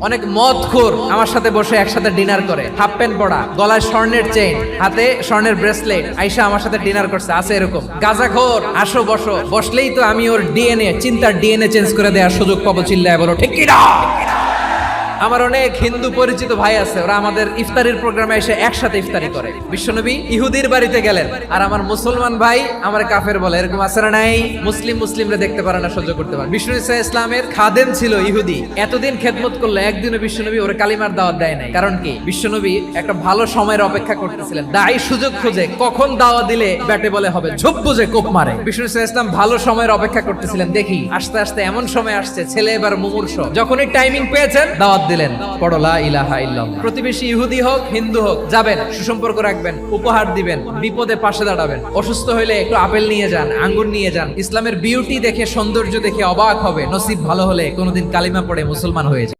অনেক মদখোর আমার সাথে বসে একসাথে ডিনার করে, হাফ প্যান্ট পরা, গলায় স্বর্ণের চেইন, হাতে স্বর্ণের ব্রেসলেট, আইসা আমার সাথে ডিনার করছে, আছে এরকম। গাঁজাখোর, আসো বসো, বসলেই তো আমি ওর ডিএনএ, চিন্তার ডিএনএ চেঞ্জ করে দেওয়ার সুযোগ পাবো, চিল্লায় বলো ঠিক কি না? আমার অনেক হিন্দু পরিচিত ভাই আছে, ওরা আমাদের ইফতারির প্রোগ্রামে এসে একসাথে ইফতারি করে। বিশ্বনবী ইহুদির বাড়িতে গেলেন, আর আমার মুসলমান ভাই আমার কাফের বলে, এরকম আছে না নাই? মুসলিমরা দেখতে পারে না, সহ্য করতে পারে। বিষ্ণু ইসা ইসলামের খাদেম ছিল ইহুদি, এতদিন খেদমত করলো, একদিনও বিশ্বনবী ওরে কালিমার দাওয়াত দেয় নাই। কারণ কি? বিশ্বনবী একটা ভালো সময়ের অপেক্ষা করতেছিলেন, দায়ী সুযোগ খুঁজে কখন দাওয়াত দিলে ব্যাটে বলে হবে, ঝোপ বুঝে কোপ মারে। বিষ্ণু ইসা ইসলাম ভালো সময়ের অপেক্ষা করতেছিলেন, দেখি আস্তে আস্তে এমন সময় আসছে, ছেলে এবার মুমূর্ষ, যখনই টাইমিং পেয়েছেন দাওয়াত দিলেন, পড়ো লা ইলাহা ইল্লাল্লাহ। প্রতিবেশী ইহুদি হোক হিন্দু হোক, যাবেন, সুসম্পর্ক রাখবেন, উপহার দিবেন, বিপদে পাশে দাঁড়াবেন, অসুস্থ হইলে একটু আপেল নিয়ে যান, আঙ্গুর নিয়ে যান। ইসলামের বিউটি দেখে, সৌন্দর্য দেখে অবাক হবে, নসিব ভালো হলে কোনোদিন কালিমা পড়ে মুসলমান হয়ে যাবে।